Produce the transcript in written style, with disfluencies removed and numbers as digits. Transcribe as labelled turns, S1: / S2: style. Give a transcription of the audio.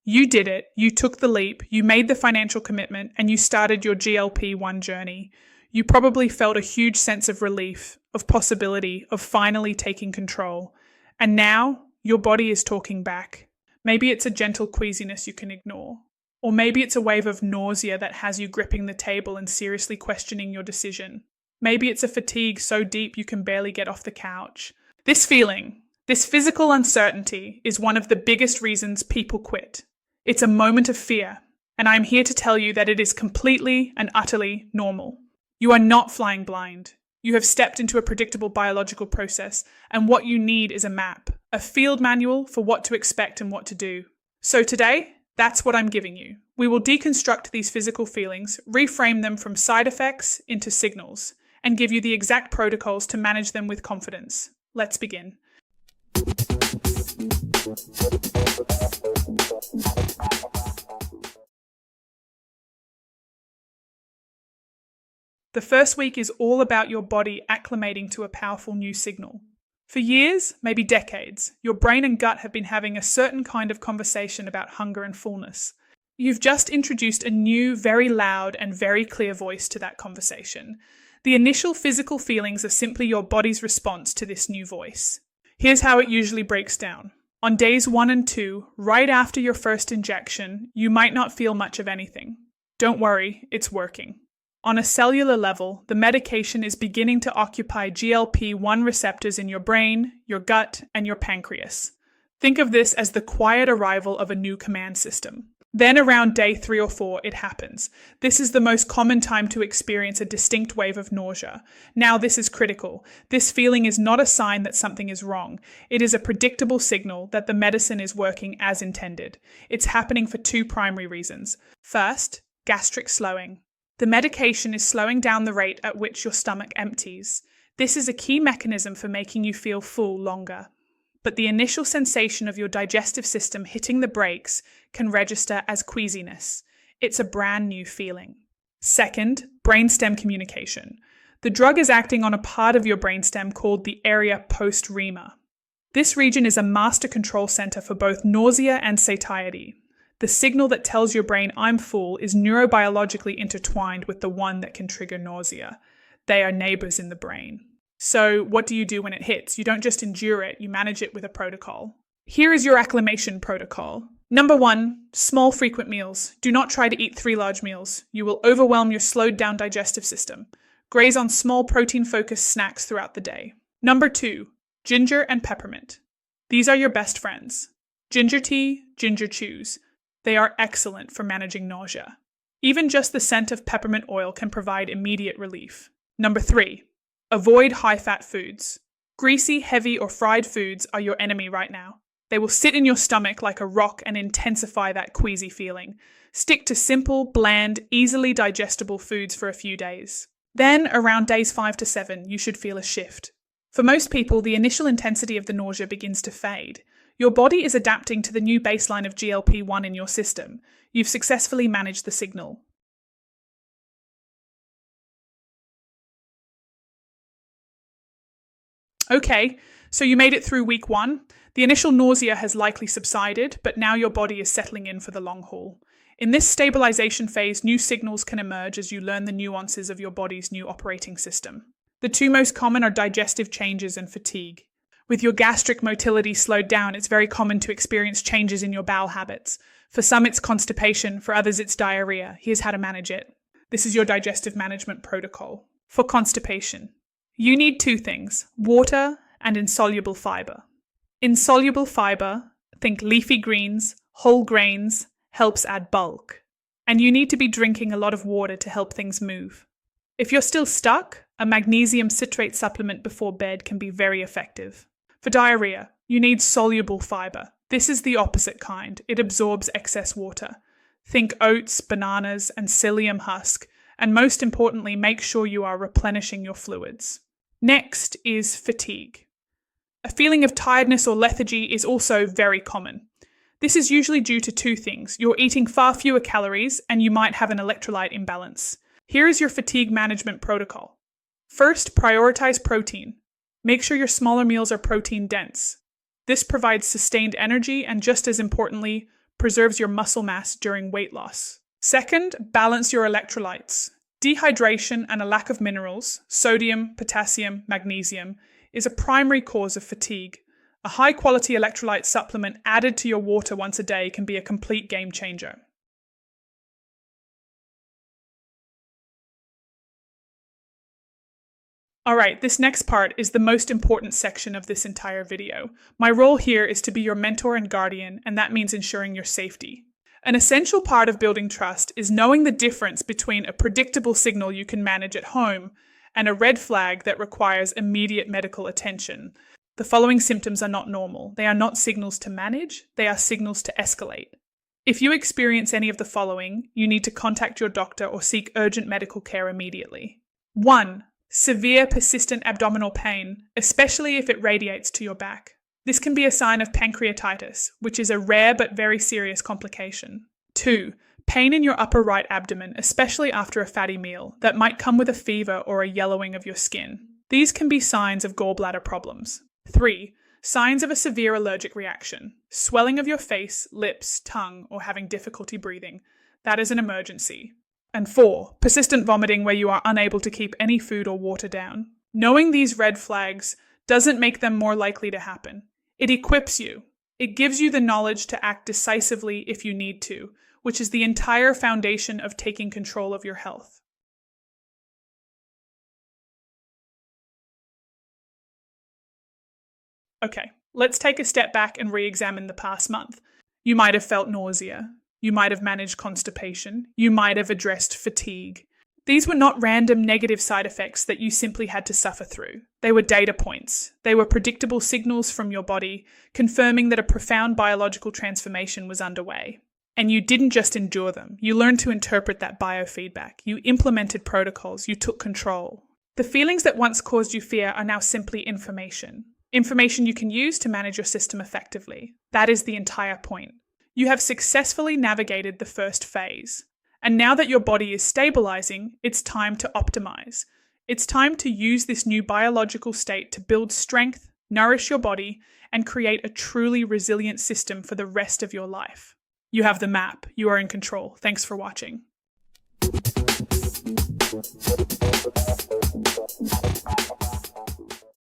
S1: You did it, you took the leap, you made the financial commitment, and you started your GLP-1 journey. You probably felt a huge sense of relief, of possibility, of finally taking control. And now, your body is talking back. Maybe it's a gentle queasiness you can ignore. Or maybe it's a wave of nausea that has you gripping the table and seriously questioning your decision. Maybe it's a fatigue so deep you can barely get off the couch. This feeling, this physical uncertainty, is one of the biggest reasons people quit. It's a moment of fear, and I'm here to tell you that it is completely and utterly normal. You are not flying blind. You have stepped into a predictable biological process, and what you need is a map, a field manual for what to expect and what to do. So today, that's what I'm giving you. We will deconstruct these physical feelings, reframe them from side effects into signals, and give you the exact protocols to manage them with confidence. Let's begin. The first week is all about your body acclimating to a powerful new signal. For years, maybe decades, your brain and gut have been having a certain kind of conversation about hunger and fullness. You've just introduced a new, very loud and very clear voice to that conversation. The initial physical feelings are simply your body's response to this new voice. Here's how it usually breaks down. On days 1 and 2, right after your first injection, you might not feel much of anything. Don't worry, it's working. On a cellular level, the medication is beginning to occupy GLP-1 receptors in your brain, your gut, and your pancreas. Think of this as the quiet arrival of a new command system. Then around day 3 or 4, it happens. This is the most common time to experience a distinct wave of nausea. Now this is critical. This feeling is not a sign that something is wrong. It is a predictable signal that the medicine is working as intended. It's happening for 2 primary reasons. First, gastric slowing. The medication is slowing down the rate at which your stomach empties. This is a key mechanism for making you feel full longer. But the initial sensation of your digestive system hitting the brakes can register as queasiness. It's a brand new feeling. Second, brainstem communication. The drug is acting on a part of your brainstem called the area post-rema. This region is a master control center for both nausea and satiety. The signal that tells your brain I'm full is neurobiologically intertwined with the one that can trigger nausea. They are neighbors in the brain. So what do you do when it hits? You don't just endure it, you manage it with a protocol. Here is your acclimation protocol. Number 1, small frequent meals. Do not try to eat 3 large meals. You will overwhelm your slowed down digestive system. Graze on small protein-focused snacks throughout the day. Number 2, ginger and peppermint. These are your best friends. Ginger tea, ginger chews. They are excellent for managing nausea. Even just the scent of peppermint oil can provide immediate relief. Number 3, avoid high-fat foods. Greasy, heavy, or fried foods are your enemy right now. They will sit in your stomach like a rock and intensify that queasy feeling. Stick to simple, bland, easily digestible foods for a few days. Then, around days 5 to 7, you should feel a shift. For most people, the initial intensity of the nausea begins to fade. Your body is adapting to the new baseline of GLP-1 in your system. You've successfully managed the signal. Okay, so you made it through week 1. The initial nausea has likely subsided, but now your body is settling in for the long haul. In this stabilization phase, new signals can emerge as you learn the nuances of your body's new operating system. The 2 most common are digestive changes and fatigue. With your gastric motility slowed down, it's very common to experience changes in your bowel habits. For some, it's constipation. For others, it's diarrhea. Here's how to manage it. This is your digestive management protocol. For constipation, you need 2 things, water and insoluble fiber. Insoluble fiber, think leafy greens, whole grains, helps add bulk. And you need to be drinking a lot of water to help things move. If you're still stuck, a magnesium citrate supplement before bed can be very effective. For diarrhea, you need soluble fiber. This is the opposite kind. It absorbs excess water. Think oats, bananas, and psyllium husk, and most importantly, make sure you are replenishing your fluids. Next is fatigue. A feeling of tiredness or lethargy is also very common. This is usually due to 2 things. You're eating far fewer calories, and you might have an electrolyte imbalance. Here is your fatigue management protocol. First, prioritize protein. Make sure your smaller meals are protein dense. This provides sustained energy and, just as importantly, preserves your muscle mass during weight loss. Second, balance your electrolytes. Dehydration and a lack of minerals, sodium, potassium, magnesium, is a primary cause of fatigue. A high-quality electrolyte supplement added to your water once a day can be a complete game changer. Alright, this next part is the most important section of this entire video. My role here is to be your mentor and guardian, and that means ensuring your safety. An essential part of building trust is knowing the difference between a predictable signal you can manage at home and a red flag that requires immediate medical attention. The following symptoms are not normal. They are not signals to manage, they are signals to escalate. If you experience any of the following, you need to contact your doctor or seek urgent medical care immediately. 1. Severe persistent abdominal pain, especially if it radiates to your back. This can be a sign of pancreatitis, which is a rare but very serious complication. 2. Pain in your upper right abdomen, especially after a fatty meal, that might come with a fever or a yellowing of your skin. These can be signs of gallbladder problems. 3. Signs of a severe allergic reaction. Swelling of your face, lips, tongue, or having difficulty breathing. That is an emergency. And 4. Persistent vomiting where you are unable to keep any food or water down. Knowing these red flags doesn't make them more likely to happen. It equips you. It gives you the knowledge to act decisively if you need to, which is the entire foundation of taking control of your health. Okay, let's take a step back and re-examine the past month. You might have felt nausea. You might have managed constipation. You might have addressed fatigue. These were not random negative side effects that you simply had to suffer through. They were data points. They were predictable signals from your body, confirming that a profound biological transformation was underway. And you didn't just endure them. You learned to interpret that biofeedback. You implemented protocols. You took control. The feelings that once caused you fear are now simply information. Information you can use to manage your system effectively. That is the entire point. You have successfully navigated the first phase. And now that your body is stabilizing, it's time to optimize. It's time to use this new biological state to build strength, nourish your body, and create a truly resilient system for the rest of your life. You have the map. You are in control. Thanks for watching.